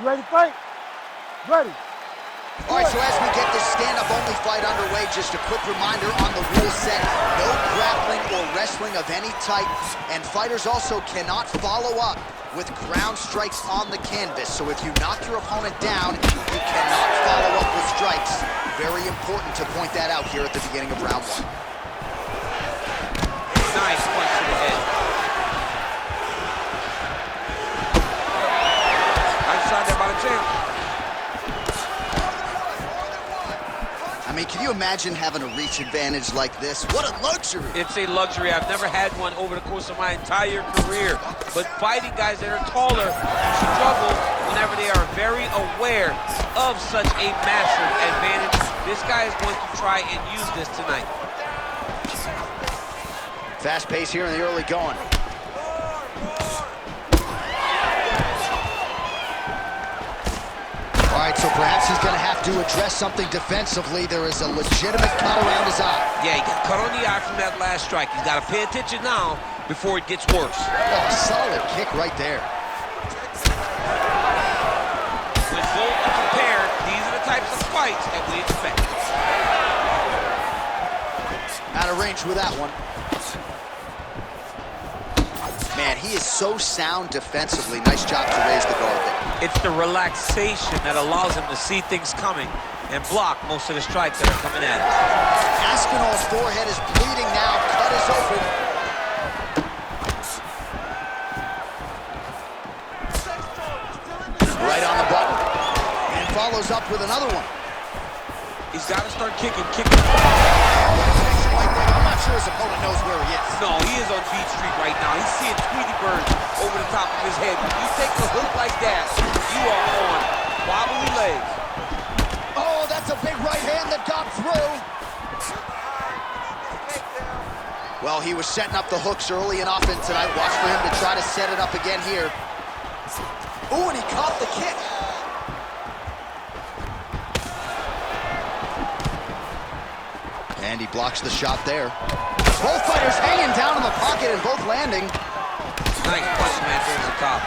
ready to fight? Ready. All right, so as we get this stand-up only fight underway, just a quick reminder on the rule set. No grappling or wrestling of any type, and fighters also cannot follow up with ground strikes on the canvas. So if you knock your opponent down, you cannot follow up with strikes. Very important to point that out here at the beginning of round one. Nice punch to the head. Nice shot there by the champ. I mean, can you imagine having a reach advantage like this? What a luxury! It's a luxury. I've never had one over the course of my entire career. But fighting guys that are taller struggle whenever they are very aware of such a massive advantage. This guy is going to try and use this tonight. Fast pace here in the early going. All right, so perhaps he's going to have to address something defensively. There is a legitimate cut around his eye. Yeah, he got cut on the eye from that last strike. He's got to pay attention now before it gets worse. Oh, solid kick right there. When both are prepared, these are the types of fights that we expect. Out of range with that one. Man, he is so sound defensively. Nice job to raise the guard there. It's the relaxation that allows him to see things coming and block most of the strikes that are coming at him. Aspinall's forehead is bleeding now. Cut is open. Right on the button. And follows up with another one. He's got to start kicking. I'm not sure his opponent knows where he is. No, he is on Beat Street right now. He's seeing Tweety Bird over the top of his head. When you take a hook like that, you are on wobbly legs. Oh, that's a big right hand that got through. Well, he was setting up the hooks early and often tonight. Watch for him to try to set it up again here. Ooh, and he caught the kick. And he blocks the shot there. Both fighters hanging down in the pocket and both landing. Nice punch, man, over the top.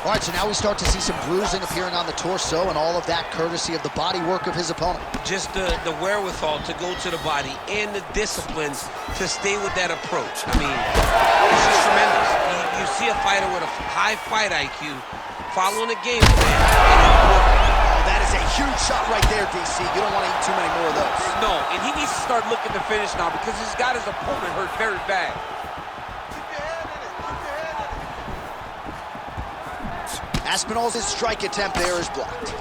All right, so now we start to see some bruising appearing on the torso, and all of that courtesy of the body work of his opponent. Just the wherewithal to go to the body and the discipline to stay with that approach. I mean, it's just tremendous. You see a fighter with a high fight IQ following a game plan. That is a huge shot right there, DC. You don't want to eat too many more of those. No, and he needs to start looking to finish now because he's got his opponent hurt very bad. Aspinall's strike attempt there is blocked. 5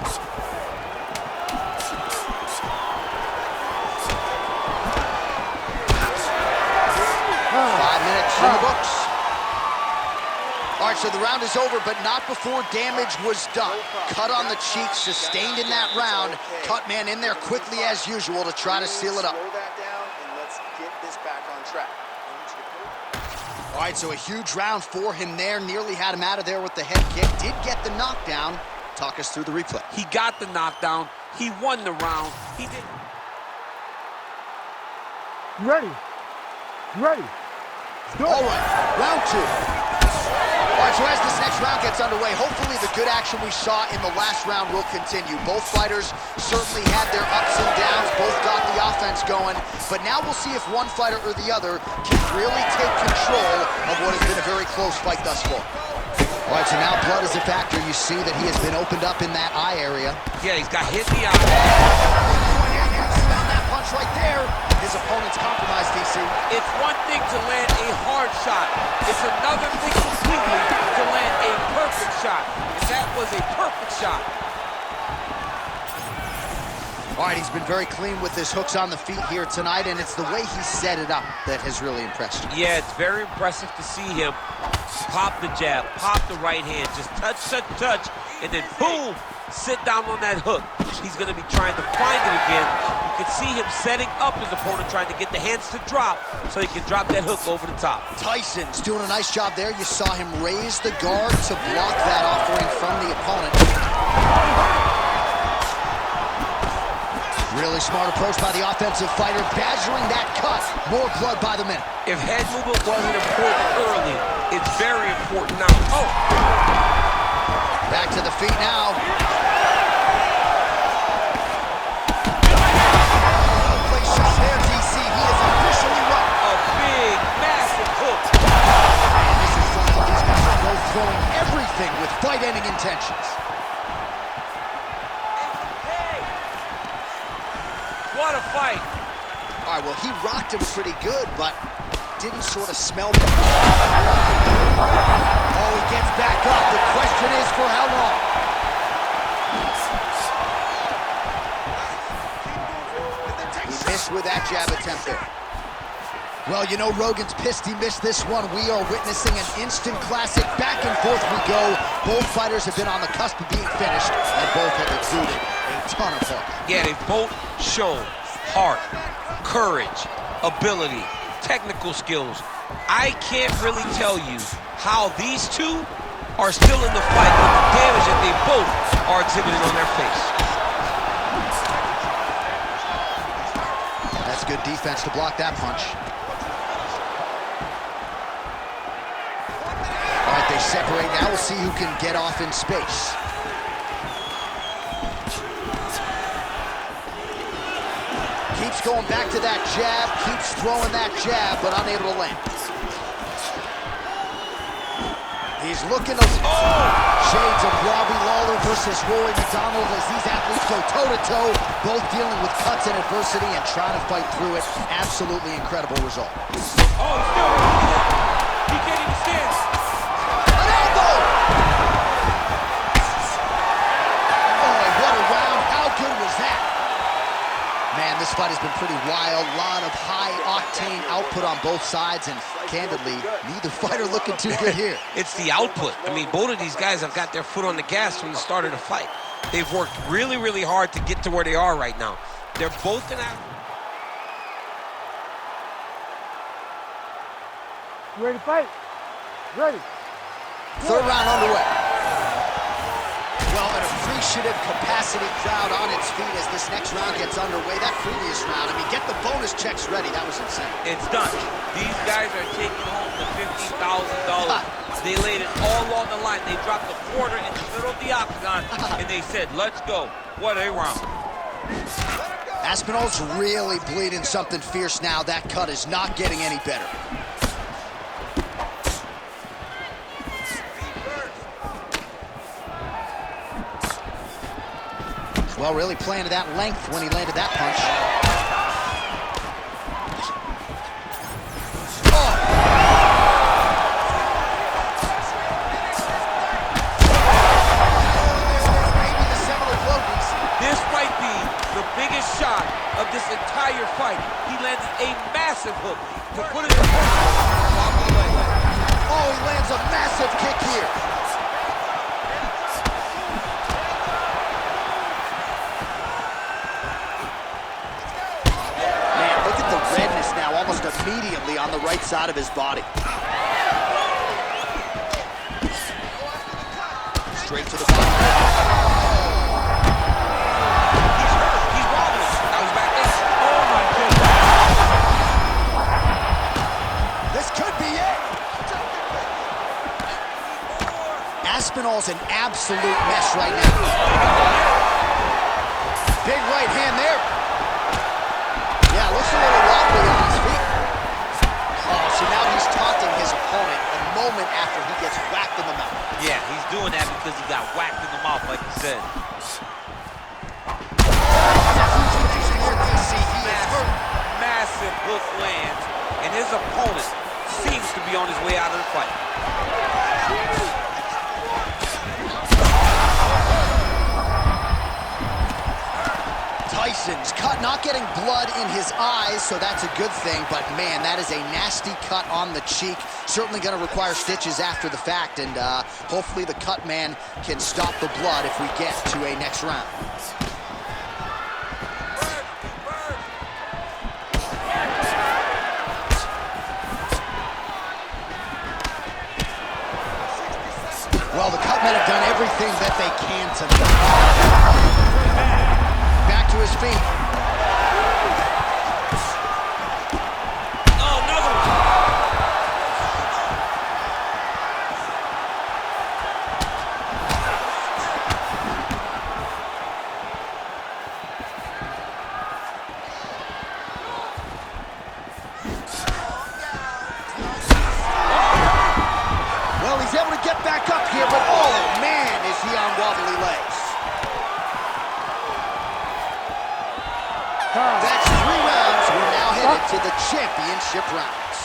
minutes in the books. All right, so the round is over, but not before damage was done. Cut on the cheek, sustained in that round. Cut man in there quickly as usual to try to seal it up. Slow that down and let's get this back on track. All right, so a huge round for him there. Nearly had him out of there with the head kick. Did get the knockdown. Talk us through the replay. He got the knockdown. He won the round. He did. You ready? You ready? All right, round two. All right, so as this next round gets underway, hopefully the good action we saw in the last round will continue. Both fighters certainly had their ups and downs. Both got the offense going. But now we'll see if one fighter or the other can really take control of what has been a very close fight thus far. All right, so now blood is a factor. You see that he has been opened up in that eye area. Yeah, he's got hit in the eye. Found that punch right there. His opponent's compromised, DC. It's one thing to land a hard shot. It's another thing completely to land a perfect shot. And that was a perfect shot. All right, he's been very clean with his hooks on the feet here tonight, and it's the way he set it up that has really impressed you. Yeah, it's very impressive to see him pop the jab, pop the right hand, just touch, and then boom, sit down on that hook. He's going to be trying to find it again. You can see him setting up his opponent, trying to get the hands to drop so he can drop that hook over the top. Tyson's doing a nice job there. You saw him raise the guard to block that offering from the opponent. Really smart approach by the offensive fighter, badgering that cut. More blood by the minute. If head movement wasn't important early, it's very important now. Oh! Back to the feet now. Place shot there, DC. He is officially right. A big, massive hook. And this is something these guys are both throwing everything with fight-ending intentions. What a fight. All right, well, he rocked him pretty good, but didn't sort of smell them. Oh, he gets back up. The question is for how long? He missed with that jab attempt there. Well, you know, Rogan's pissed he missed this one. We are witnessing an instant classic. Back and forth we go. Both fighters have been on the cusp of being finished, and both have exuded a ton of heart. Yeah, they both show heart, courage, ability, technical skills. I can't really tell you how these two are still in the fight with the damage that they both are exhibiting on their face. That's good defense to block that punch. All right, they separate now. We'll see who can get off in space. Keeps going back to that jab, keeps throwing that jab, but unable to land. He's looking to... Shades of Robbie Lawler versus Rory McDonald as these athletes go toe-to-toe, both dealing with cuts and adversity and trying to fight through it. Absolutely incredible result. Oh, he's still he can't even stand. An elbow! Oh, what a round. How good was that? Man, this fight has been pretty wild. A lot of high-octane output on both sides, and candidly, neither fighter looking too good here. It's the output. I mean, both of these guys have got their foot on the gas from the start of the fight. They've worked really, really hard to get to where they are right now. They're both in that. You ready to fight? Ready. Third round underway. Well, an appreciative capacity crowd on its feet as this next round gets underway. That previous round, I mean, get the bonus checks ready. That was insane. It's done. These guys are taking home the $50,000. They laid it all on the line. They dropped a quarter in the middle of the octagon, and they said, let's go. What a round. Aspinall's really bleeding something fierce now. That cut is not getting any better. Well, really playing to that length when he landed that punch. Oh! Maybe the seminal blow, DC. This might be the biggest shot of this entire fight. He landed a massive hook to put it in Oh, he lands a massive kick here. Almost immediately on the right side of his body. Straight to the bottom. He's hurt. He's wobbling. Now he's back there. Oh, my goodness. This could be it. Aspinall's an absolute mess right now. Big right hand there. Yeah, looks a little wobbly on his feet. Oh, so now he's taunting his opponent a moment after he gets whacked in the mouth. Yeah, he's doing that because he got whacked in the mouth, like you said. Massive hook lands, and his opponent seems to be on his way out of the fight. Tyson's cut, not getting blood in his eyes, so that's a good thing, but man, that is a nasty cut on the cheek. Certainly going to require stitches after the fact, and hopefully the cut man can stop the blood if we get to a next round. Well, the cut men have done everything that they can tonight. Back to his feet. Oh, another one. to the championship rounds.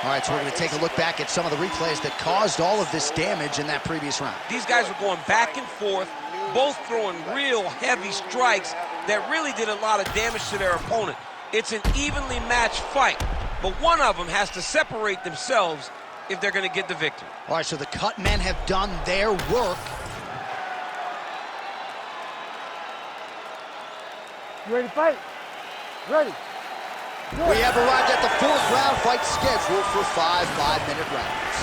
All right, so we're going to take a look back at some of the replays that caused all of this damage in that previous round. These guys were going back and forth, both throwing real heavy strikes that really did a lot of damage to their opponent. It's an evenly matched fight, but one of them has to separate themselves if they're going to get the victory. All right, so the cut men have done their work. You ready to fight? Ready. We have arrived at the 4th round fight scheduled for 5 5-minute rounds.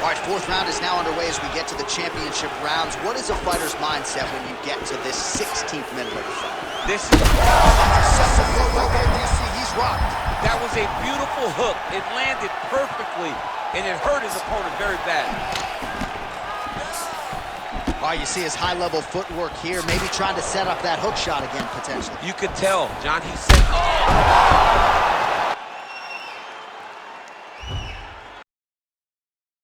All right, 4th round is now underway as we get to the championship rounds. What is a fighter's mindset when you get to this 16th minute of the fight? This is... He's rocked. That was a beautiful hook. It landed perfectly, and it hurt his opponent very bad. All right, you see his high-level footwork here, maybe trying to set up that hook shot again, potentially. You could tell, John, he said, oh!